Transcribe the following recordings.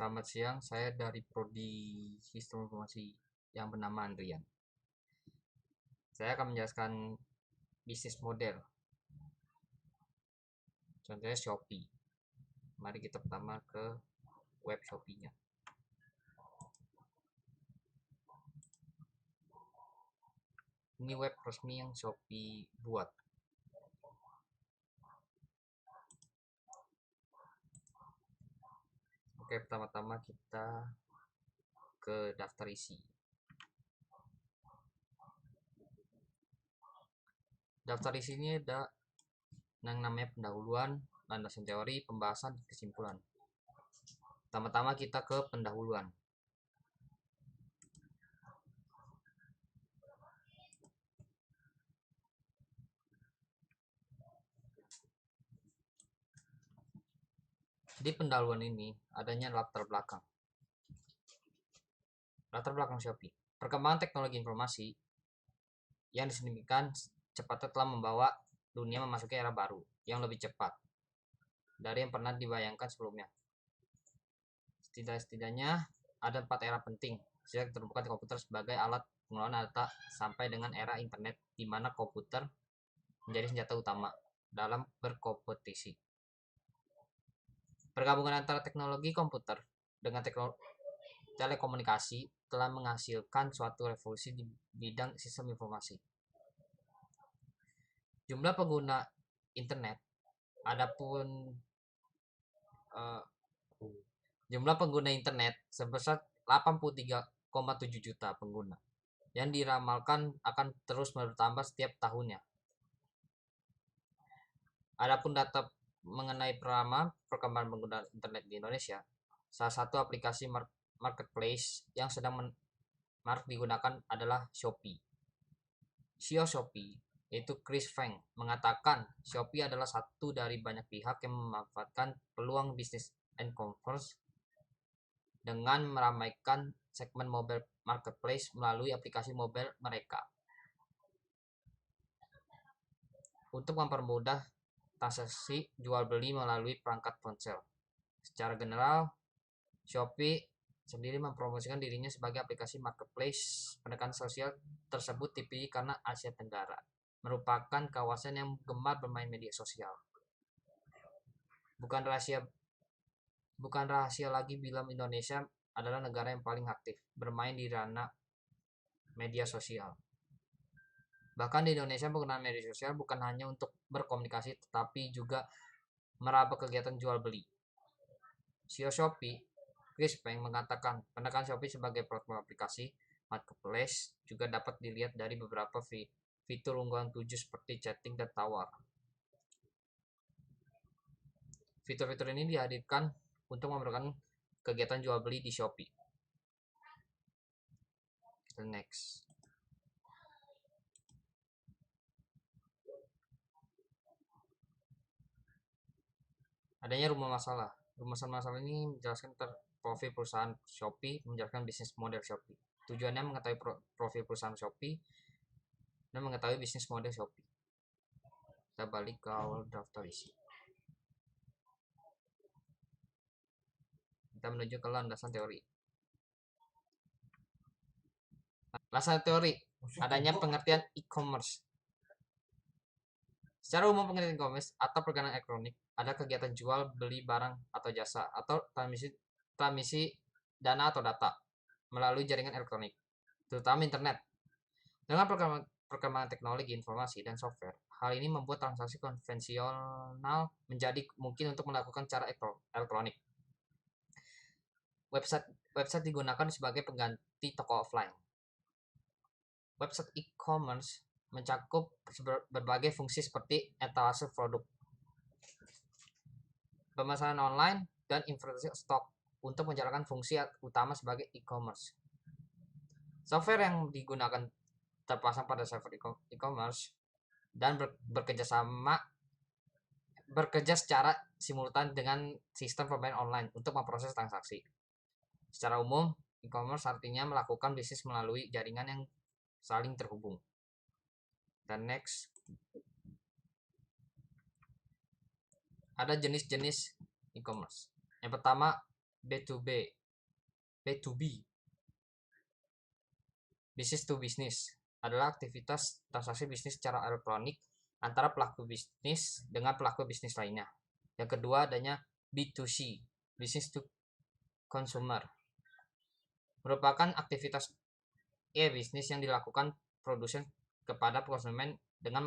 Selamat siang, saya dari Prodi Sistem Informasi yang bernama Andrian. Saya akan menjelaskan bisnis model, contohnya Shopee. Mari kita pertama ke web Shopee-nya. Ini web resmi yang Shopee buat. Oke, pertama-tama kita ke daftar isi. Daftar isi ini ada yang namanya pendahuluan, landasan teori, pembahasan, dan kesimpulan. Pertama-tama kita ke pendahuluan. Di pendahuluan ini adanya latar belakang. Latar belakang Shopee. Perkembangan teknologi informasi yang disignifikan cepatnya telah membawa dunia memasuki era baru yang lebih cepat dari yang pernah dibayangkan sebelumnya. Setidaknya ada 4 era penting sejak ditemukan komputer sebagai alat pengelolaan data sampai dengan era internet di mana komputer menjadi senjata utama dalam berkompetisi. Pergabungan antara teknologi komputer dengan telekomunikasi telah menghasilkan suatu revolusi di bidang sistem informasi. Jumlah pengguna internet jumlah pengguna internet sebesar 83,7 juta pengguna yang diramalkan akan terus bertambah setiap tahunnya. Adapun data mengenai perkembangan pengguna internet di Indonesia, salah satu aplikasi marketplace yang sedang marak digunakan adalah Shopee. CEO Shopee, yaitu Chris Feng, mengatakan Shopee adalah satu dari banyak pihak yang memanfaatkan peluang bisnis e-commerce dengan meramaikan segmen mobile marketplace melalui aplikasi mobile mereka untuk mempermudah transaksi jual beli melalui perangkat ponsel. Secara general, Shopee sendiri mempromosikan dirinya sebagai aplikasi marketplace. Pendekatan sosial tersebut dipilih karena Asia Tenggara merupakan kawasan yang gemar bermain media sosial. Bukan rahasia lagi bila Indonesia adalah negara yang paling aktif bermain di ranah media sosial. Bahkan di Indonesia penggunaan media sosial bukan hanya untuk berkomunikasi tetapi juga meraba kegiatan jual beli. CEO Shopee, Chris Feng, mengatakan pendekatan Shopee sebagai platform aplikasi marketplace juga dapat dilihat dari beberapa fitur unggulan 7 seperti chatting dan tawar. Fitur-fitur ini dihadirkan untuk memberikan kegiatan jual beli di Shopee. Next. Adanya rumah masalah. Rumusan masalah ini menjelaskan profil perusahaan Shopee, menjelaskan bisnis model Shopee. Tujuannya mengetahui profil perusahaan Shopee dan mengetahui bisnis model Shopee. Kita balik ke awal daftar isi. Kita menuju ke landasan teori. Landasan teori, adanya pengertian e-commerce. Secara umum pengertian e-commerce atau perdagangan elektronik ada kegiatan jual beli barang atau jasa atau transmisi dana atau data melalui jaringan elektronik, terutama internet. Dengan perkembangan teknologi informasi dan software, hal ini membuat transaksi konvensional menjadi mungkin untuk melakukan secara elektronik. Website digunakan sebagai pengganti toko offline. Website e-commerce mencakup berbagai fungsi seperti etalase produk, pemesanan online, dan infrastruktur stok untuk menjalankan fungsi utama sebagai e-commerce. Software yang digunakan terpasang pada server e-commerce dan bekerja secara simultan dengan sistem pembayaran online untuk memproses transaksi. Secara umum, e-commerce artinya melakukan bisnis melalui jaringan yang saling terhubung. Dan next, ada jenis-jenis e-commerce. Yang pertama, B2B, B2B, business to business adalah aktivitas transaksi bisnis secara elektronik antara pelaku bisnis dengan pelaku bisnis lainnya. Yang kedua adanya B2C, business to consumer, merupakan aktivitas bisnis yang dilakukan produsen kepada konsumen dengan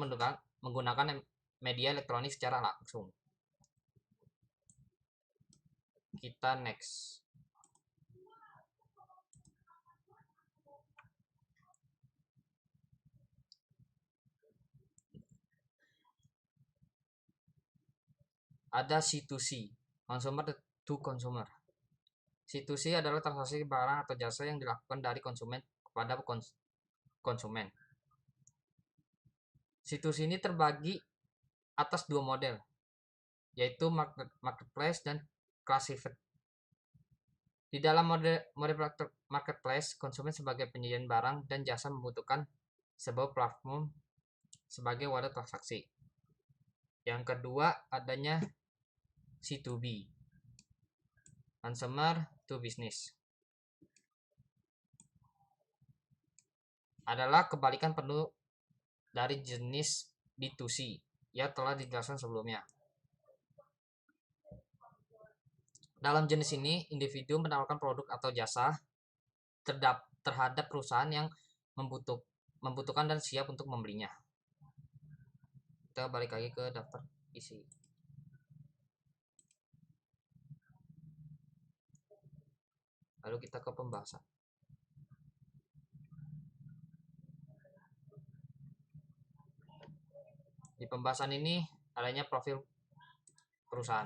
menggunakan media elektronik secara langsung. Kita next. Ada C2C, consumer to consumer. C2C adalah transaksi barang atau jasa yang dilakukan dari konsumen kepada konsumen. C2C ini terbagi atas dua model, yaitu marketplace dan classified. Di dalam model marketplace, konsumen sebagai penyedia barang dan jasa membutuhkan sebuah platform sebagai wadah transaksi. Yang kedua adanya C2B, consumer to business, adalah kebalikan penuh dari jenis B2C yang telah dijelaskan sebelumnya. Dalam jenis ini, individu menawarkan produk atau jasa terhadap perusahaan yang membutuhkan dan siap untuk membelinya. Kita balik lagi ke daftar isi. Lalu kita ke pembahasan. Di pembahasan ini adanya profil perusahaan.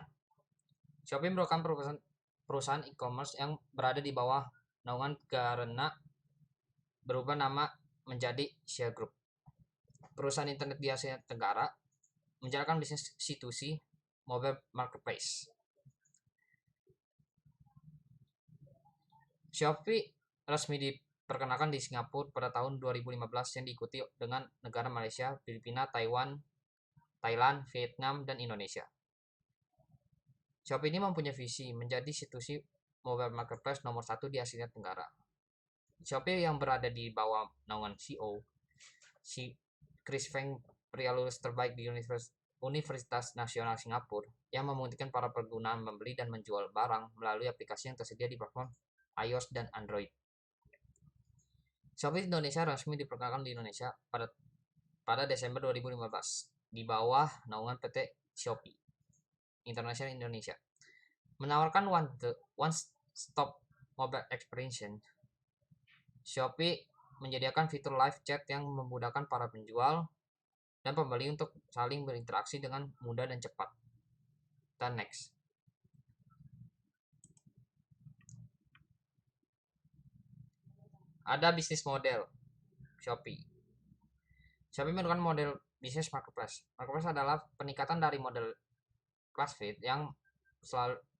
Shopee merupakan perusahaan e-commerce yang berada di bawah naungan karena berubah nama menjadi Share Group. Perusahaan internet di Asia Tenggara menjalankan bisnis C2C mobile marketplace. Shopee resmi diperkenalkan di Singapura pada tahun 2015 yang diikuti dengan negara Malaysia, Filipina, Taiwan, Thailand, Vietnam, dan Indonesia. Shopee ini mempunyai visi menjadi C2C mobile marketplace nomor 1 di Asia Tenggara. Shopee yang berada di bawah naungan CEO Chris Feng, pria lulus terbaik di Universitas Nasional Singapura, yang memungkinkan para pengguna membeli dan menjual barang melalui aplikasi yang tersedia di platform iOS dan Android. Shopee Indonesia resmi diperkenalkan di Indonesia pada Desember 2015 di bawah naungan PT Shopee International Indonesia. Menawarkan one-stop mobile experience, Shopee menyediakan fitur live chat yang memudahkan para penjual dan pembeli untuk saling berinteraksi dengan mudah dan cepat. Dan next. Ada bisnis model Shopee. Shopee merupakan model bisnis marketplace. Marketplace adalah peningkatan dari model classified yang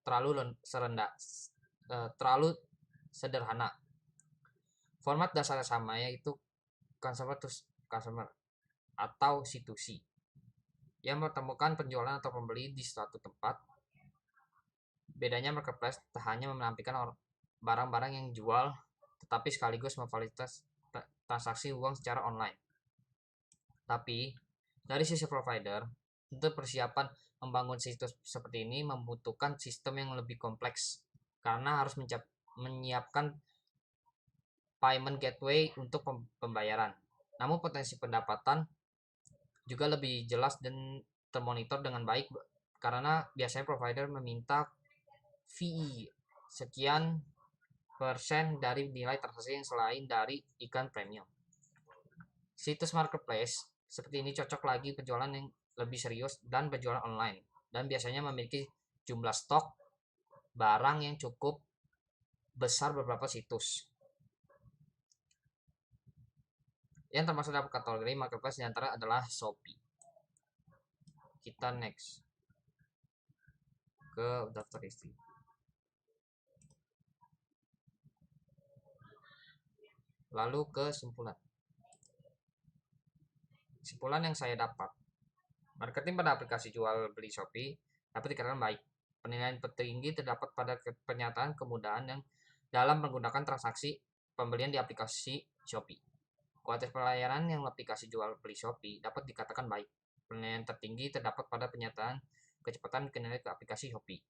terlalu sederhana. Format dasarnya sama, yaitu consumer to customer atau C2C, yang mempertemukan penjualan atau pembeli di suatu tempat. Bedanya marketplace tak hanya menampilkan barang-barang yang dijual, tetapi sekaligus memfasilitasi transaksi uang secara online. Tapi dari sisi provider, untuk persiapan membangun situs seperti ini membutuhkan sistem yang lebih kompleks karena harus menyiapkan payment gateway untuk pembayaran. Namun potensi pendapatan juga lebih jelas dan termonitor dengan baik karena biasanya provider meminta fee sekian persen dari nilai transaksi yang selain dari iklan premium. Situs marketplace seperti ini cocok lagi penjualan yang lebih serius dan penjualan online, dan biasanya memiliki jumlah stok barang yang cukup besar beberapa situs. Yang termasuk dalam kategori marketplace diantara adalah Shopee. Kita next ke daftar isi. Lalu ke kesimpulan. Kesimpulan yang saya dapat, marketing pada aplikasi jual beli Shopee dapat dikatakan baik Penilaian tertinggi terdapat pada pernyataan kemudahan yang dalam menggunakan transaksi pembelian di aplikasi Shopee. Kualitas pelayanan yang aplikasi jual beli Shopee dapat dikatakan baik. Penilaian tertinggi terdapat pada pernyataan kecepatan kinerja ke aplikasi Shopee.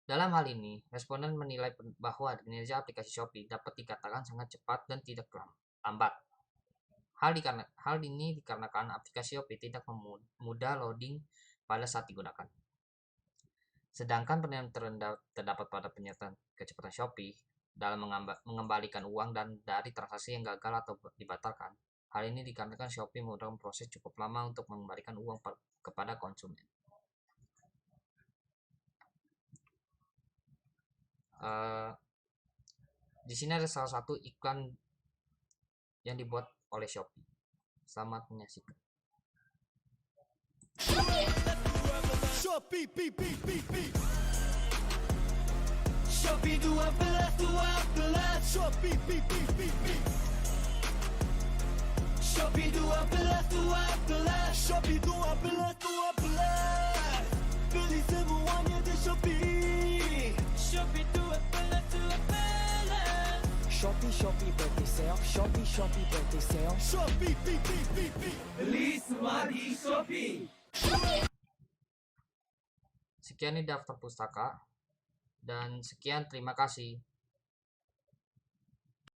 Dalam hal ini, responden menilai bahwa kinerja aplikasi Shopee dapat dikatakan sangat cepat dan tidak lambat. Hal ini dikarenakan aplikasi Shopee tidak mudah loading pada saat digunakan. Sedangkan penilaian terendah terdapat pada pernyataan kecepatan Shopee dalam mengembalikan uang dan dari transaksi yang gagal atau dibatalkan. Hal ini dikarenakan Shopee membutuhkan proses cukup lama untuk mengembalikan uang kepada konsumen. Di sini ada salah satu iklan yang dibuat oleh Shopee. Selamat menyaksikan. Shopee, Shopee 12. Shopee, Shopee 12. Shopee 12. Beli semuanya di Shopee. Shopee 12. Shopee birthday sale. Shopee birthday sale. Shopee, beli semua di Shopee. Sekian di daftar pustaka, dan sekian, terima kasih.